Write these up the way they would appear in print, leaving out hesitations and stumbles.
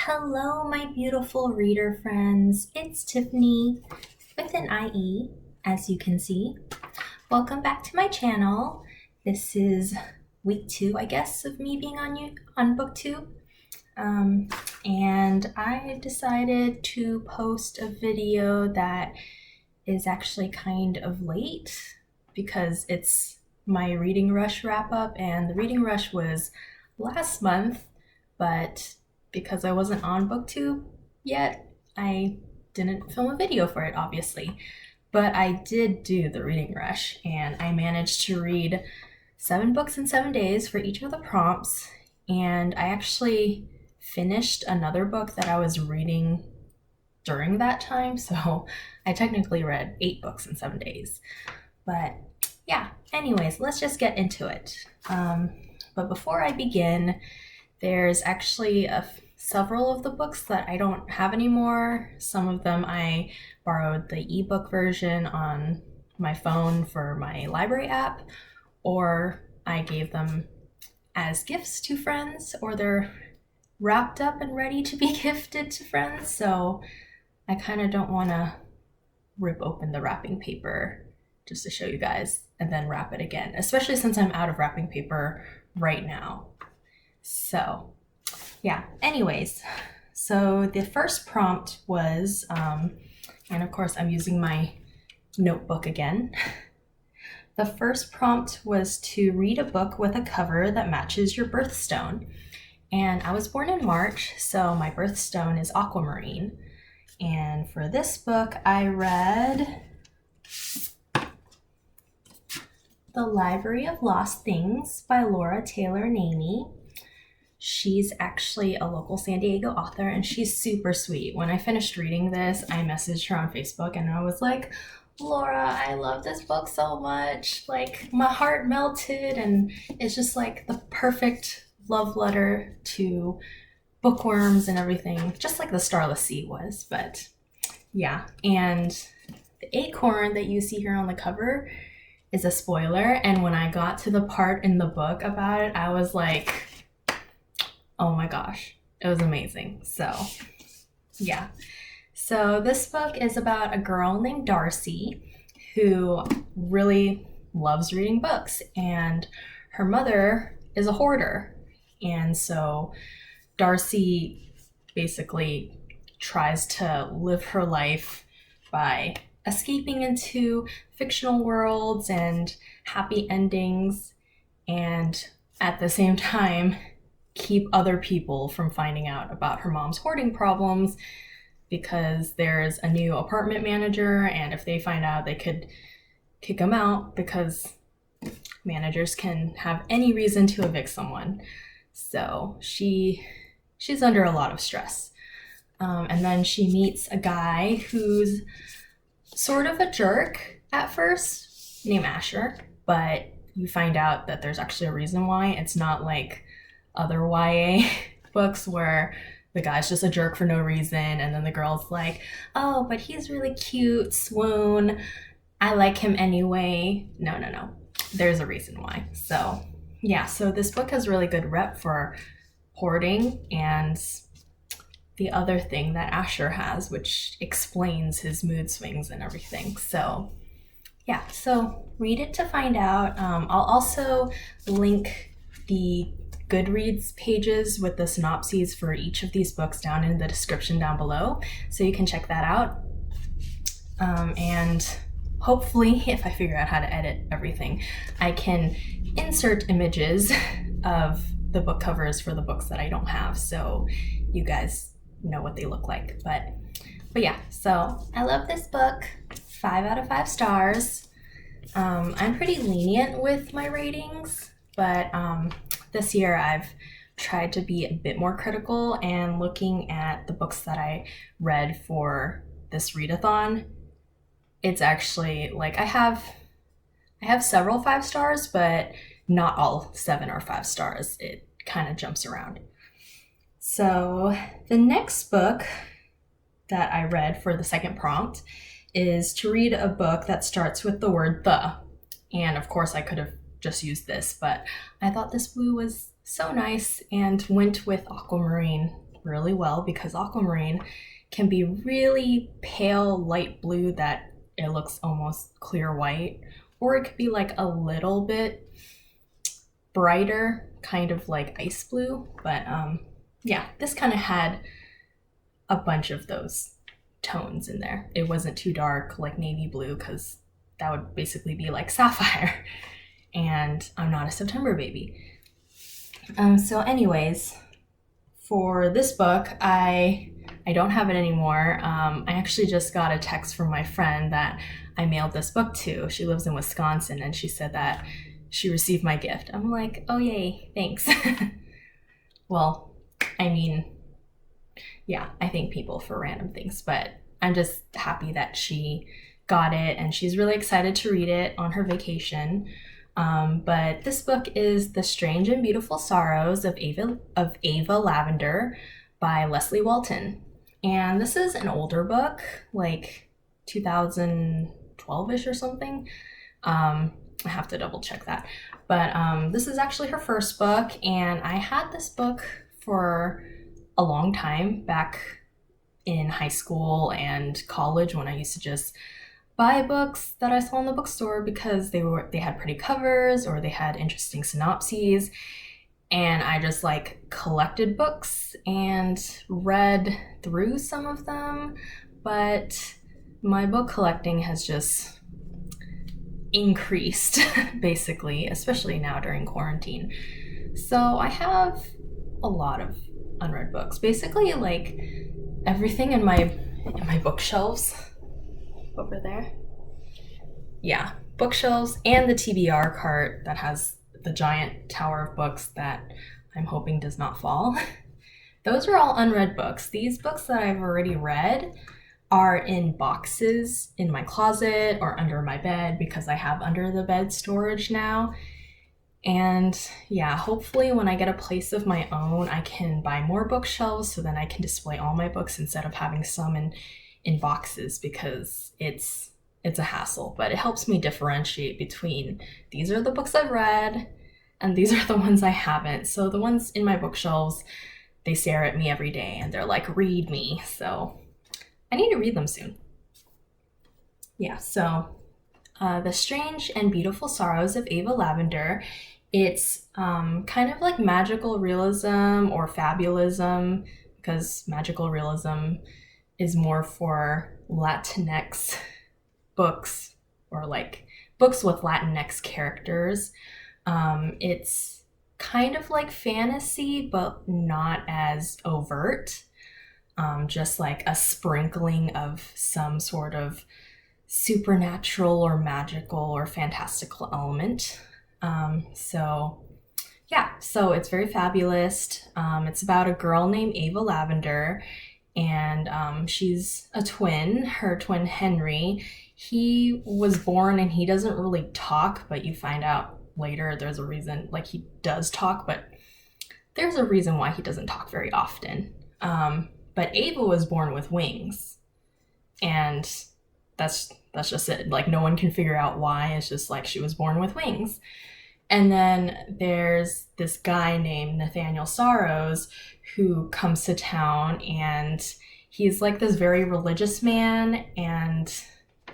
Hello, my beautiful reader friends. It's Tiffany with an IE, as you can see. Welcome back to my channel. This is week 2, I guess, of me being on BookTube. And I decided to post a video that is actually kind of late because it's my reading rush wrap up, and the reading rush was last month, but because I wasn't on BookTube yet, I didn't film a video for it, obviously. But I did do the reading rush, and I managed to read 7 books in 7 days for each of the prompts, and I actually finished another book that I was reading during that time, so I technically read 8 books in 7 days. But yeah, anyways, let's just get into it. But before I begin, there's actually several of the books that I don't have anymore. Some of them I borrowed the ebook version on my phone for my library app, or I gave them as gifts to friends, or they're wrapped up and ready to be gifted to friends. So I kind of don't want to rip open the wrapping paper just to show you guys and then wrap it again, especially since I'm out of wrapping paper right now. So yeah, anyways, so the first prompt was, and of course I'm using my notebook again. The first prompt was to read a book with a cover that matches your birthstone. And I was born in March, so my birthstone is Aquamarine. And for this book, I read The Library of Lost Things by Laura Taylor Namey. She's actually a local San Diego author, and she's super sweet. When I finished reading this, I messaged her on Facebook and I was like, Laura, I love this book so much. Like, my heart melted, and it's just like the perfect love letter to bookworms and everything, just like the Starless Sea was. But yeah, and the acorn that you see here on the cover is a spoiler, and when I got to the part in the book about it, I was like, oh my gosh, it was amazing. So yeah, so this book is about a girl named Darcy who really loves reading books, and her mother is a hoarder. And so Darcy basically tries to live her life by escaping into fictional worlds and happy endings, and at the same time keep other people from finding out about her mom's hoarding problems, because there's a new apartment manager, and if they find out, they could kick them out, because managers can have any reason to evict someone. So she's under a lot of stress. And then she meets a guy who's sort of a jerk at first, named Asher, but you find out that there's actually a reason why. It's not like other YA books where the guy's just a jerk for no reason, and then the girl's like, oh, but he's really cute, swoon, I like him anyway. No. There's a reason why. So yeah, so this book has really good rep for hoarding and the other thing that Asher has, which explains his mood swings and everything. So yeah, so read it to find out. I'll also link the Goodreads pages with the synopses for each of these books down in the description down below, so you can check that out. And hopefully, if I figure out how to edit everything, I can insert images of the book covers for the books that I don't have, so you guys know what they look like. But yeah, so I love this book. 5 out of 5 stars. I'm pretty lenient with my ratings, but this year I've tried to be a bit more critical, and looking at the books that I read for this readathon, it's actually like I have several 5 stars, but not all 7 or 5 stars. It kind of jumps around. So the next book that I read for the second prompt is to read a book that starts with the word the. And of course I could have just used this, but I thought this blue was so nice and went with Aquamarine really well because Aquamarine can be really pale light blue that it looks almost clear white, or it could be like a little bit brighter, kind of like ice blue. But yeah, this kind of had a bunch of those tones in there. It wasn't too dark like navy blue because that would basically be like sapphire. And I'm not a September baby. So anyways, for this book, I don't have it anymore. I actually just got a text from my friend that I mailed this book to. She lives in Wisconsin, and she said that she received my gift. I'm like, oh yay, thanks. Well, I mean, yeah, I thank people for random things, but I'm just happy that she got it, and she's really excited to read it on her vacation. But this book is The Strange and Beautiful Sorrows of Ava Lavender by Leslie Walton. And this is an older book, like 2012-ish or something. I have to double check that. But this is actually her first book, and I had this book for a long time back in high school and college when I used to just buy books that I saw in the bookstore because they had pretty covers or they had interesting synopses, and I just like collected books and read through some of them. But my book collecting has just increased basically, especially now during quarantine. So I have a lot of unread books, basically like everything in my bookshelves over there. Yeah, bookshelves and the TBR cart that has the giant tower of books that I'm hoping does not fall. Those are all unread books. These books that I've already read are in boxes in my closet or under my bed because I have under the bed storage now. And yeah, hopefully when I get a place of my own, I can buy more bookshelves so then I can display all my books instead of having some in boxes, because it's a hassle. But it helps me differentiate between these are the books I've read and these are the ones I haven't. So the ones in my bookshelves, they stare at me every day and they're like, read me. So I need to read them soon. Yeah, so The Strange and Beautiful Sorrows of Ava Lavender. It's kind of like magical realism or fabulism, because magical realism is more for Latinx books, or like books with Latinx characters. It's kind of like fantasy, but not as overt. Just like a sprinkling of some sort of supernatural or magical or fantastical element. So it's very fabulous. It's about a girl named Ava Lavender, and she's a twin. Her twin Henry, he was born and he doesn't really talk, but you find out later there's a reason. Like, he does talk, but there's a reason why he doesn't talk very often. But Ava was born with wings, and that's just it. Like, no one can figure out why. It's just like she was born with wings. And then there's this guy named Nathaniel Sorrows who comes to town, and he's like this very religious man, and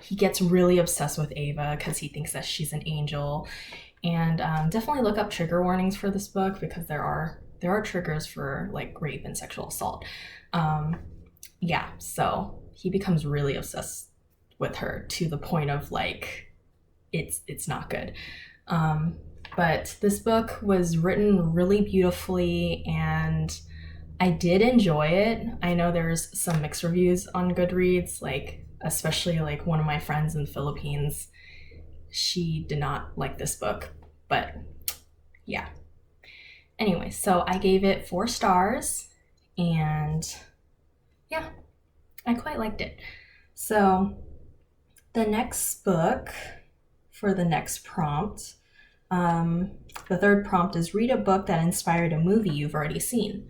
he gets really obsessed with Ava because he thinks that she's an angel. And definitely look up trigger warnings for this book, because there are triggers for like rape and sexual assault. So he becomes really obsessed with her to the point of like it's not good. But this book was written really beautifully, and I did enjoy it. I know there's some mixed reviews on Goodreads, like especially like one of my friends in the Philippines, she did not like this book, but yeah. Anyway, so I gave it 4 stars, and yeah, I quite liked it. So the next book for the next prompt, the third prompt is read a book that inspired a movie you've already seen.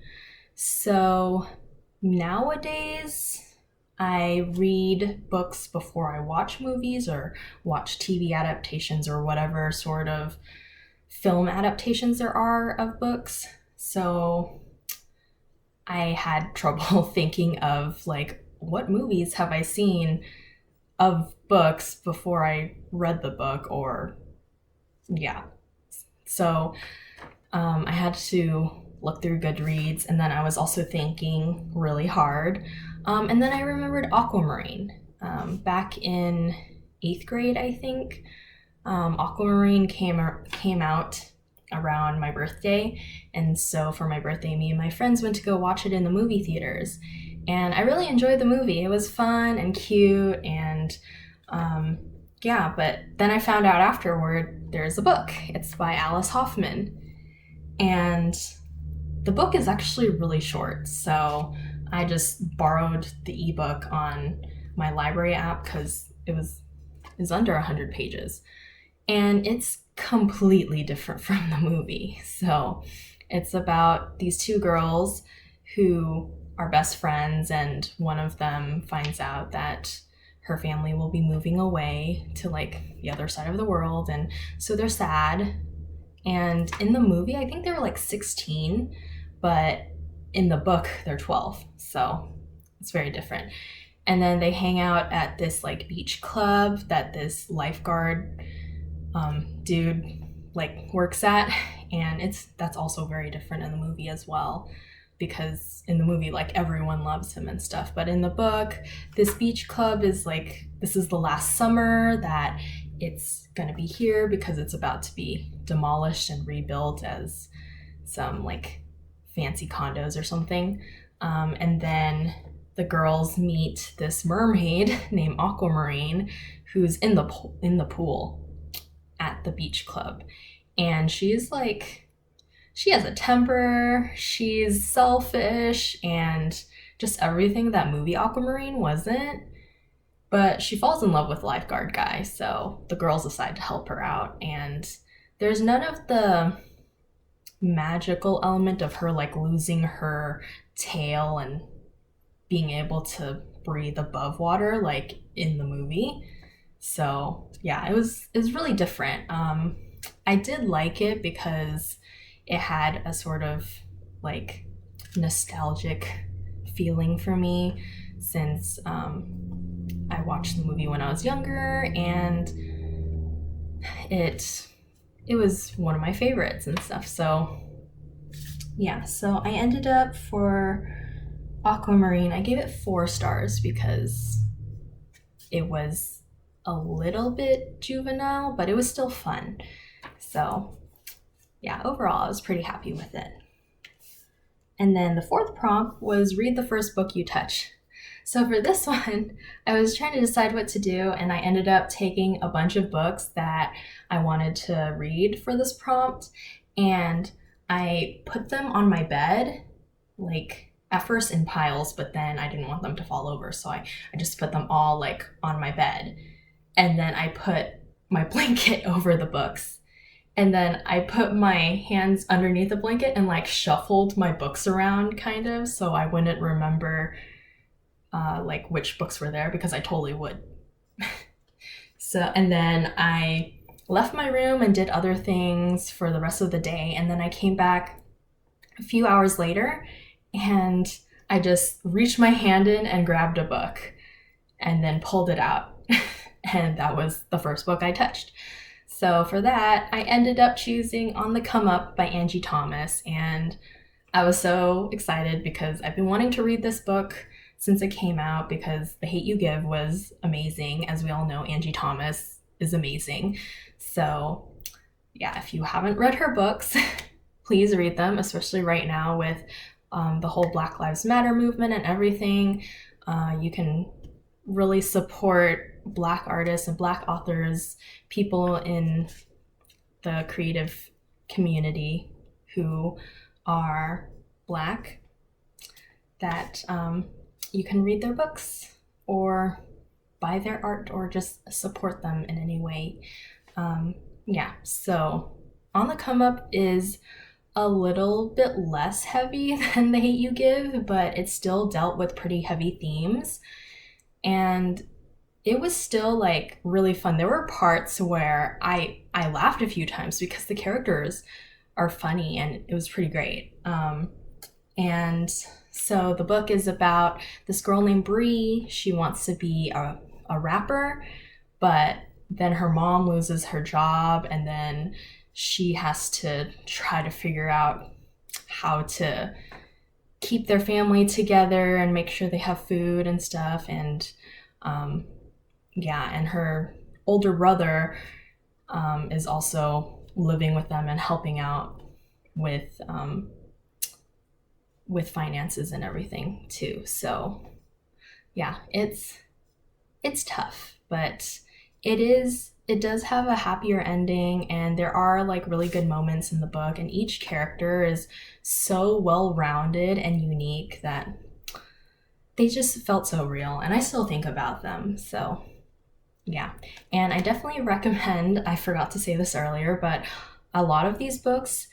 So nowadays I read books before I watch movies or watch TV adaptations or whatever sort of film adaptations there are of books. So I had trouble thinking of like, what movies have I seen of books before I read the book, or yeah. So I had to look through Goodreads, and then I was also thinking really hard. And then I remembered Aquamarine. Back in 8th grade, I think, Aquamarine came out around my birthday, and so for my birthday, me and my friends went to go watch it in the movie theaters, and I really enjoyed the movie. It was fun and cute, and yeah. But then I found out afterward there's a book. It's by Alice Hoffman, and the book is actually really short, so I just borrowed the ebook on my library app because it's under 100 pages, and it's completely different from the movie. So it's about these two girls who are best friends, and one of them finds out that her family will be moving away to like the other side of the world, and so they're sad. And in the movie, I think they were like 16, but in the book, they're 12. So it's very different. And then they hang out at this like beach club that this lifeguard dude like works at, and that's also very different in the movie as well, because in the movie like everyone loves him and stuff, but in the book, this beach club is like, this is the last summer that it's gonna be here because it's about to be demolished and rebuilt as some like fancy condos or something. And then the girls meet this mermaid named Aquamarine, who's in the pool at the beach club, and she's like, she has a temper, she's selfish, and just everything that movie Aquamarine wasn't. But she falls in love with the lifeguard guy, so the girls decide to help her out, and there's none of the magical element of her like losing her tail and being able to breathe above water like in the movie. So yeah, it was really different. I did like it because it had a sort of like nostalgic feeling for me, since I watched the movie when I was younger, and it was one of my favorites and stuff. So yeah, so I ended up, for Aquamarine, I gave it 4 stars because it was a little bit juvenile, but it was still fun. So yeah, overall I was pretty happy with it. And then the 4th prompt was read the first book you touch. So for this one, I was trying to decide what to do, and I ended up taking a bunch of books that I wanted to read for this prompt, and I put them on my bed, like at first in piles, but then I didn't want them to fall over, so I just put them all like on my bed. And then I put my blanket over the books. And then I put my hands underneath the blanket and like shuffled my books around kind of, so I wouldn't remember like which books were there, because I totally would. So, and then I left my room and did other things for the rest of the day. And then I came back a few hours later, and I just reached my hand in and grabbed a book and then pulled it out. And that was the first book I touched. So for that, I ended up choosing On the Come Up by Angie Thomas. And I was so excited because I've been wanting to read this book since it came out, because The Hate U Give was amazing. As we all know, Angie Thomas is amazing. So yeah, if you haven't read her books, please read them, especially right now with the whole Black Lives Matter movement and everything. You can really support Black artists and Black authors, people in the creative community who are Black, that you can read their books or buy their art or just support them in any way. Yeah, so On the Come Up is a little bit less heavy than The Hate U Give, but it still dealt with pretty heavy themes. And it was still like really fun. There were parts where I laughed a few times because the characters are funny, and it was pretty great. And So the book is about this girl named Bree. She wants to be a rapper, but then her mom loses her job, and then she has to try to figure out how to keep their family together and make sure they have food and stuff. And and her older brother is also living with them and helping out with finances and everything too. So yeah, it's tough, but it does have a happier ending, and there are like really good moments in the book, and each character is so well-rounded and unique that they just felt so real, and I still think about them. So yeah, and I definitely recommend, I forgot to say this earlier, but a lot of these books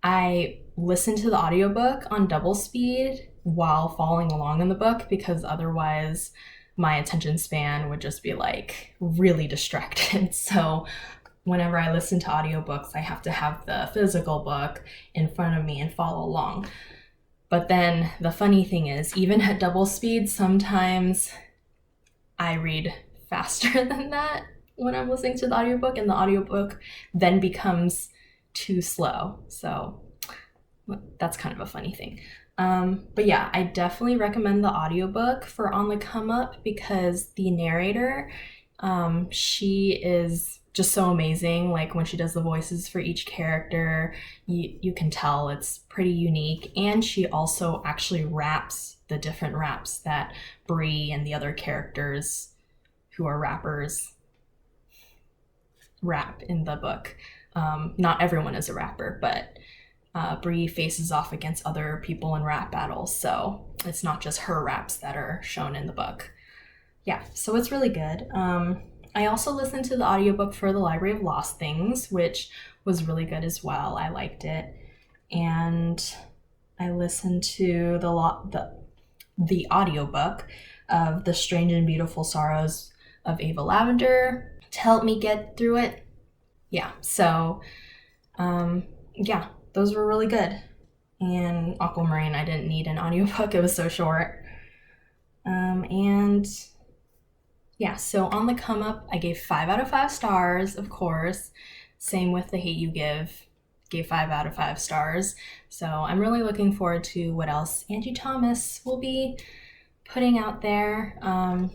I listen to the audiobook on double speed while following along in the book, because otherwise my attention span would just be like really distracted. So whenever I listen to audiobooks, I have to have the physical book in front of me and follow along. But then the funny thing is, even at double speed, sometimes I read faster than that when I'm listening to the audiobook, and the audiobook then becomes too slow. So that's kind of a funny thing. But yeah, I definitely recommend the audiobook for On the Come Up, because the narrator, she is just so amazing. Like when she does the voices for each character, you can tell it's pretty unique. And she also actually raps the different raps that Bree and the other characters who are rappers rap in the book. Not everyone is a rapper, but Bree faces off against other people in rap battles, so it's not just her raps that are shown in the book. Yeah, so it's really good. I also listened to the audiobook for The Library of Lost Things, which was really good as well. I liked it. And I listened to the audiobook of The Strange and Beautiful Sorrows of Ava Lavender to help me get through it. Yeah, so yeah, those were really good. And Aquamarine, I didn't need an audiobook, it was so short. And yeah, so On the Come Up, I gave 5 out of 5 stars, of course. Same with The Hate You Give, gave 5 out of 5 stars. So I'm really looking forward to what else Angie Thomas will be putting out there.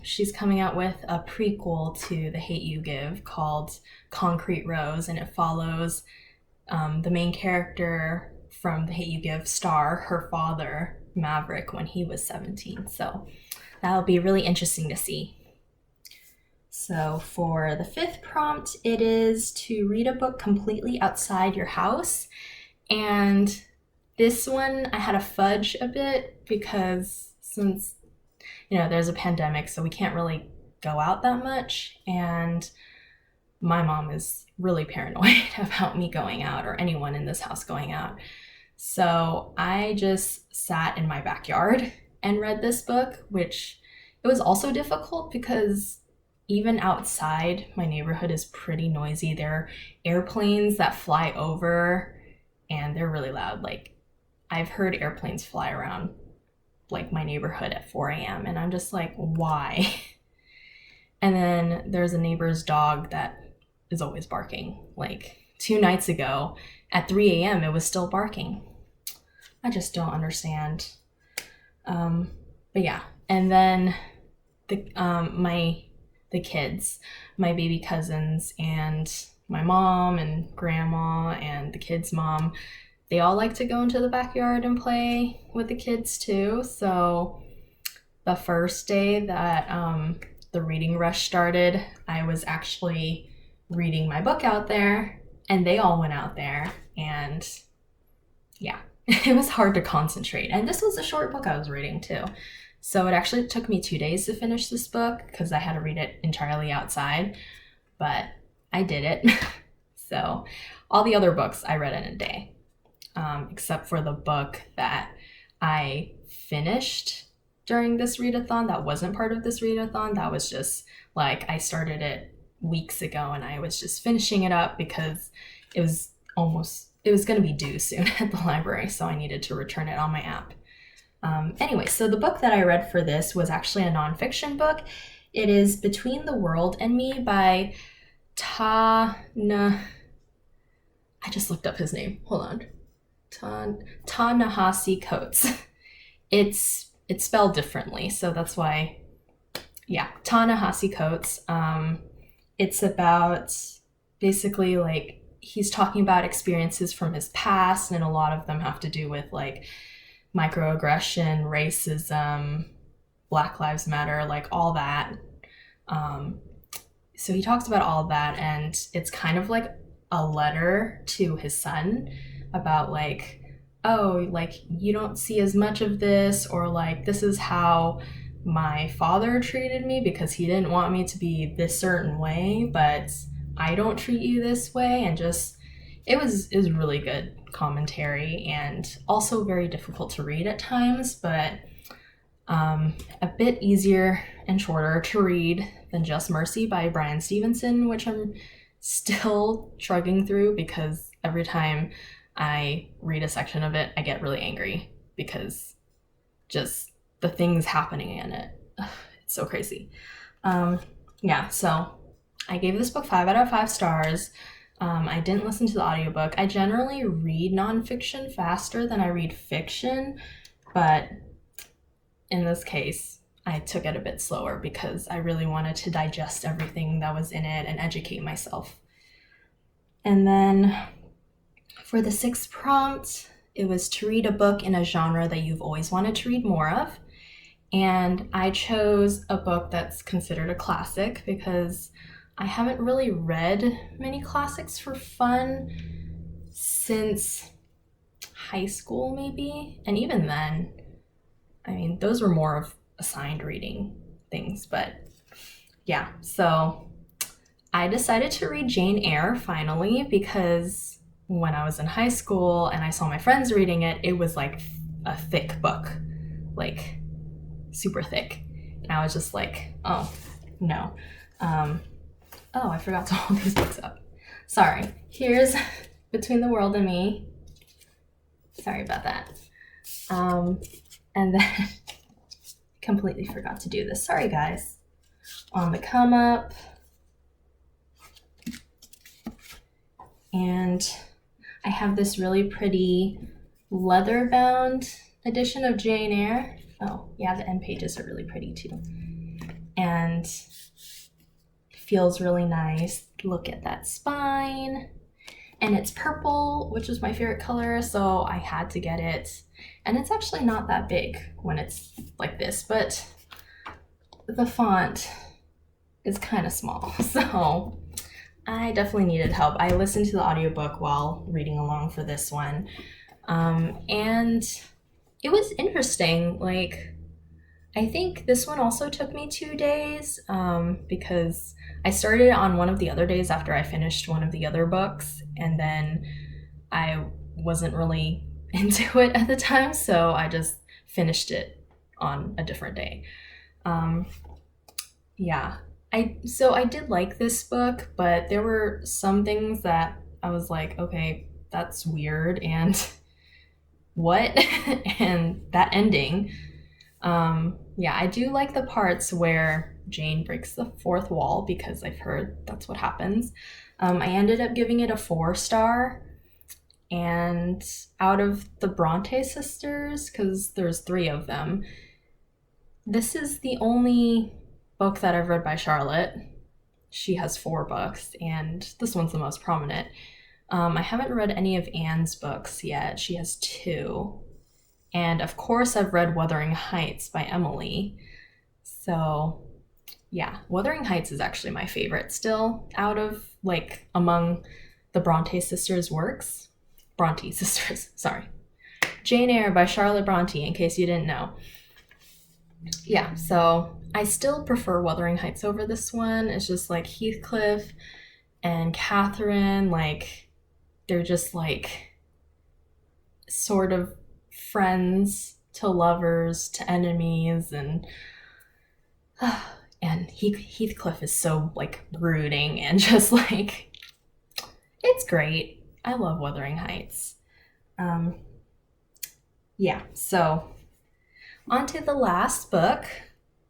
She's coming out with a prequel to The Hate You Give called Concrete Rose, and it follows the main character from The Hate You Give, Star, her father, Maverick, when he was 17. So that'll be really interesting to see. So for the 5th prompt, it is to read a book completely outside your house. And this one, I had to fudge a bit because since, there's a pandemic, so we can't really go out that much. And my mom is really paranoid about me going out or anyone in this house going out. So I just sat in my backyard and read this book, which it was also difficult because even outside, my neighborhood is pretty noisy. There are airplanes that fly over and they're really loud. Like, I've heard airplanes fly around like my neighborhood at 4 a.m. and I'm just like, why? And then there's a neighbor's dog that is always barking. Like 2 nights ago at 3 a.m. it was still barking. I just don't understand. But yeah, and then the kids, my baby cousins and my mom and grandma and the kids' mom, they all like to go into the backyard and play with the kids too. So the first day that the reading rush started, I was actually reading my book out there and they all went out there, and yeah, it was hard to concentrate. And this was a short book I was reading too. So it actually took me 2 days to finish this book because I had to read it entirely outside, but I did it. So all the other books I read in a day, except for the book that I finished during this readathon that wasn't part of this readathon. That was just like, I started it weeks ago and I was just finishing it up because it was going to be due soon at the library, so I needed to return it on my app. Anyway, so the book that I read for this was actually a nonfiction book. It is Between the World and Me by I just looked up his name. Hold on. Ta-Nehisi Coates. It's spelled differently, so that's why. Yeah, Ta-Nehisi Coates. It's about basically like he's talking about experiences from his past, and a lot of them have to do with like microaggression, racism, Black Lives Matter, like all that. So he talks about all of that, and it's kind of like a letter to his son about like, oh, like you don't see as much of this, or like this is how my father treated me because he didn't want me to be this certain way, but I don't treat you this way. And just it was really good commentary, and also very difficult to read at times, but a bit easier and shorter to read than Just Mercy by Bryan Stevenson, which I'm still shrugging through because every time I read a section of it, I get really angry because just the things happening in it. It's so crazy. Yeah, so I gave this book 5 out of 5 stars. I didn't listen to the audiobook. I generally read nonfiction faster than I read fiction, but in this case, I took it a bit slower because I really wanted to digest everything that was in it and educate myself. And then for the 6th prompt, it was to read a book in a genre that you've always wanted to read more of. And I chose a book that's considered a classic because I haven't really read many classics for fun since high school, maybe. And even then, I mean, those were more of assigned reading things. But yeah, so I decided to read Jane Eyre finally because when I was in high school and I saw my friends reading it, it was like a thick book, like super thick. And I was just like, oh, no. Oh, I forgot to hold these books up. Sorry. Here's Between the World and Me. Sorry about that. And then completely forgot to do this. Sorry, guys. On the come up. And I have this really pretty leather-bound edition of Jane Eyre. Oh, yeah, the end pages are really pretty too. And feels really nice. Look at that spine. And it's purple, which is my favorite color, so I had to get it. And it's actually not that big when it's like this, but the font is kind of small, so I definitely needed help. I listened to the audiobook while reading along for this one, and it was interesting. Like, I think this one also took me 2 days because I started it on one of the other days after I finished one of the other books, and then I wasn't really into it at the time, so I just finished it on a different day. Yeah, I did like this book, but there were some things that I was like, okay, that's weird, and what? And that ending. Yeah, I do like the parts where Jane breaks the 4th wall because I've heard that's what happens. I ended up giving it a 4-star, and out of the Bronte sisters, because there's 3 of them, this is the only book that I've read by Charlotte. She has 4 books, and this one's the most prominent. I haven't read any of Anne's books yet. She has 2. And of course, I've read Wuthering Heights by Emily. So yeah, Wuthering Heights is actually my favorite still out of, like, among the Bronte sisters' works. Bronte sisters, sorry. Jane Eyre by Charlotte Bronte, in case you didn't know. Yeah, so I still prefer Wuthering Heights over this one. It's just like Heathcliff and Catherine, like, they're just like sort of friends to lovers to enemies, and Heathcliff is so like brooding and just like, it's great. I love Wuthering Heights. Yeah, so On to the last book.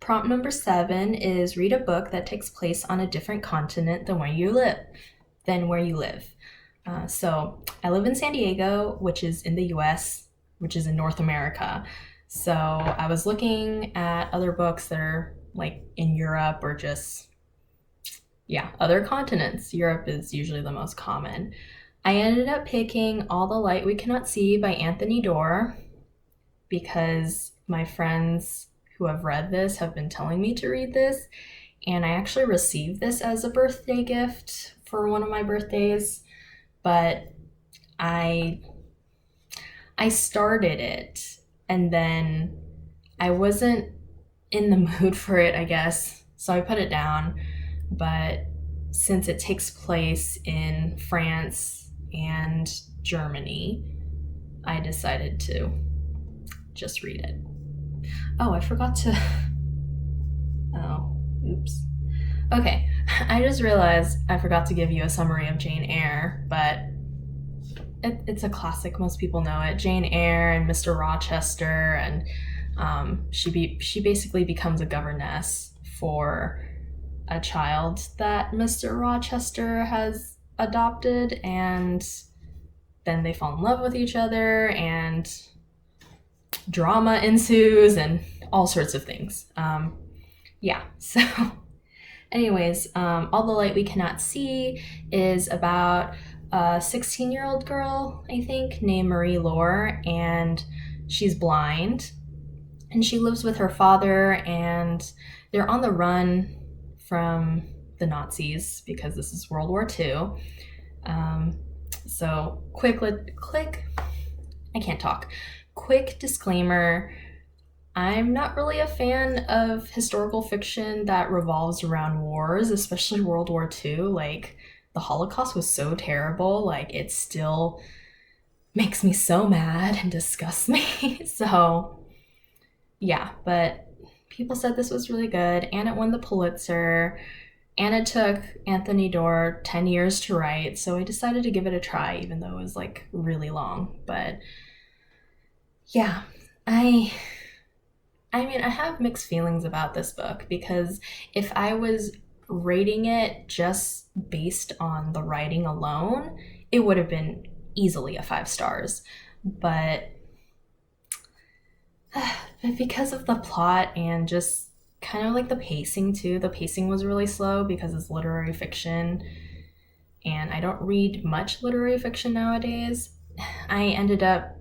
Prompt number 7 is read a book that takes place on a different continent than where you live. So I live in San Diego, which is in the US, which is in North America. So I was looking at other books that are like in Europe or just, other continents. Europe is usually the most common. I ended up picking All the Light We Cannot See by Anthony Doerr because my friends who have read this have been telling me to read this, and I actually received this as a birthday gift for one of my birthdays, but I started it and then I wasn't in the mood for it, I guess, so I put it down. But since it takes place in France and Germany, I decided to just read it. Oh, I forgot to... Oh, oops. Okay, I just realized I forgot to give you a summary of Jane Eyre, but it's a classic. Most people know it. Jane Eyre and Mr. Rochester, and she basically becomes a governess for a child that Mr. Rochester has adopted, and then they fall in love with each other, and drama ensues, and all sorts of things. So anyways, All the Light We Cannot See is about a 16-year-old girl, I think, named Marie Lore, and she's blind, and she lives with her father, and they're on the run from the Nazis because this is World War II. So quick disclaimer, I'm not really a fan of historical fiction that revolves around wars, especially World War II. Like, the Holocaust was so terrible, like, it still makes me so mad and disgusts me. So, yeah, but people said this was really good, and it won the Pulitzer, and it took Anthony Doerr 10 years to write, so I decided to give it a try, even though it was, like, really long. But, yeah, I mean, I have mixed feelings about this book, because if I was rating it just based on the writing alone, it would have been easily a 5 stars. But because of the plot and just kind of like the pacing too, the pacing was really slow because it's literary fiction, and I don't read much literary fiction nowadays. I ended up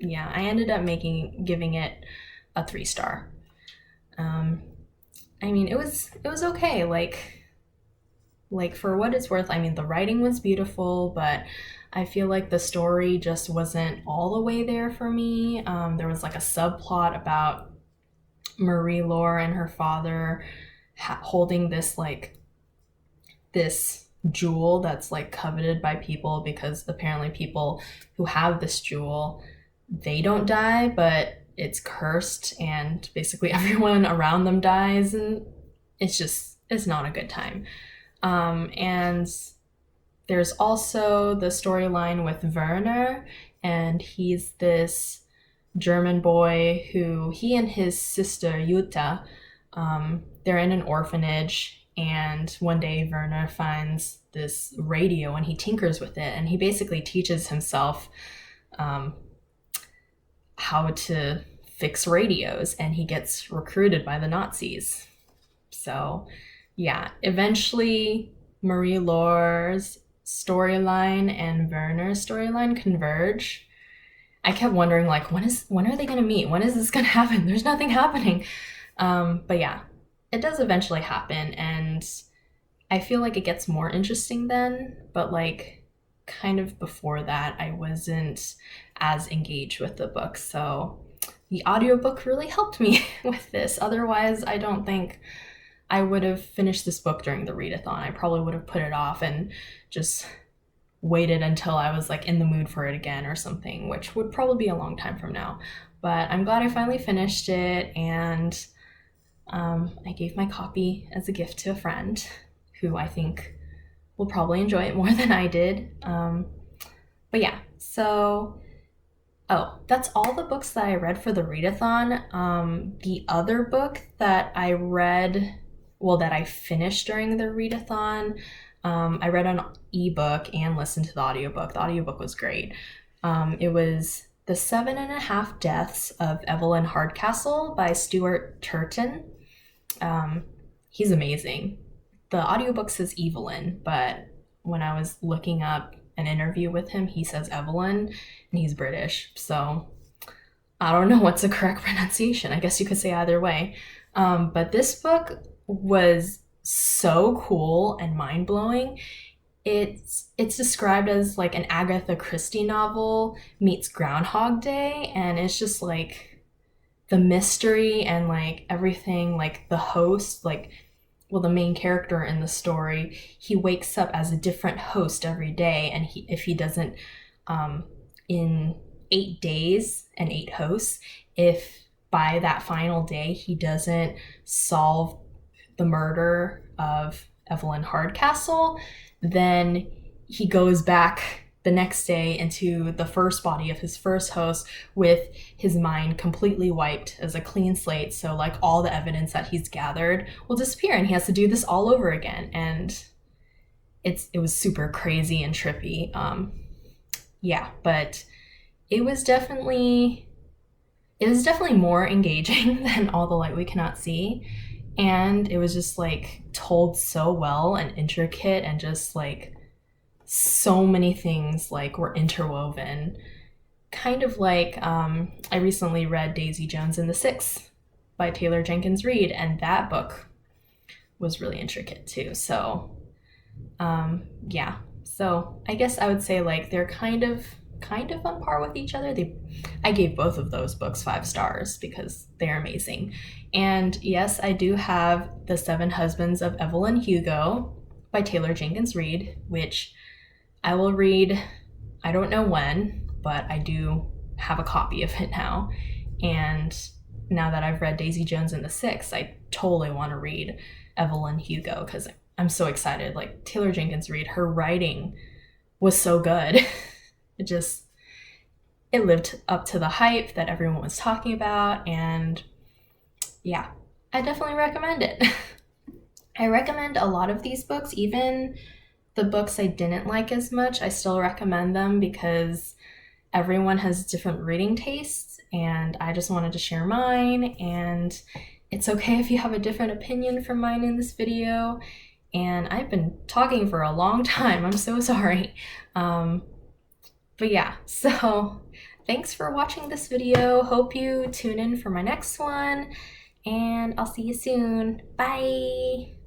giving it a 3 star. I mean, it was okay. Like for what it's worth, I mean, the writing was beautiful, but I feel like the story just wasn't all the way there for me. There was like a subplot about Marie Lore and her father holding this jewel that's like coveted by people, because apparently people who have this jewel, they don't die, but it's cursed, and basically everyone around them dies, and it's not a good time. And there's also the storyline with Werner, and he's this German boy who, he and his sister Jutta, they're in an orphanage, and one day Werner finds this radio and he tinkers with it, and he basically teaches himself how to fix radios, and he gets recruited by the Nazis. So yeah, eventually Marie Lore's storyline and Werner's storyline converge. I kept wondering, like, when are they gonna meet? When is this gonna happen? There's nothing happening. But yeah, it does eventually happen, and I feel like it gets more interesting then, but like kind of before that, I wasn't as engaged with the book. So the audiobook really helped me with this. Otherwise, I don't think I would have finished this book during the readathon. I probably would have put it off and just waited until I was like in the mood for it again or something, which would probably be a long time from now. But I'm glad I finally finished it, and I gave my copy as a gift to a friend who I think will probably enjoy it more than I did. But yeah, so Oh, that's all the books that I read for the readathon. The other book that I read, well, that I finished during the readathon, I read an ebook and listened to the audiobook. The audiobook was great. It was The 7.5 Deaths of Evelyn Hardcastle by Stuart Turton. He's amazing. The audiobook says Evelyn, but when I was looking up an interview with him, he says Evelyn, and he's British. So I don't know what's the correct pronunciation. I guess you could say either way. But this book was so cool and mind-blowing. It's described as like an Agatha Christie novel meets Groundhog Day, and it's just like the mystery and like everything, like the host, like, well, the main character in the story, he wakes up as a different host every day, and if he doesn't, in 8 days and 8 hosts, if by that final day he doesn't solve the murder of Evelyn Hardcastle, then he goes back the next day into the first body of his first host with his mind completely wiped as a clean slate. So like all the evidence that he's gathered will disappear, and he has to do this all over again. And it was super crazy and trippy. Yeah, but it was definitely more engaging than All the Light We Cannot See. And it was just like told so well and intricate, and just like so many things like were interwoven. Kind of like I recently read Daisy Jones and the Six by Taylor Jenkins Reid, and that book was really intricate too. So yeah, so I guess I would say like they're kind of on par with each other. I gave both of those books 5 stars because they're amazing. And yes, I do have The Seven Husbands of Evelyn Hugo by Taylor Jenkins Reid, which I will read, I don't know when, but I do have a copy of it now. And now that I've read Daisy Jones and the Six, I totally want to read Evelyn Hugo because I'm so excited. Like Taylor Jenkins Reid, her writing was so good. It lived up to the hype that everyone was talking about, and yeah, I definitely recommend it. I recommend a lot of these books, even the books I didn't like as much. I still recommend them because everyone has different reading tastes, and I just wanted to share mine, and it's okay if you have a different opinion from mine in this video. And I've been talking for a long time. I'm so sorry. But yeah, so thanks for watching this video. Hope you tune in for my next one, and I'll see you soon. Bye!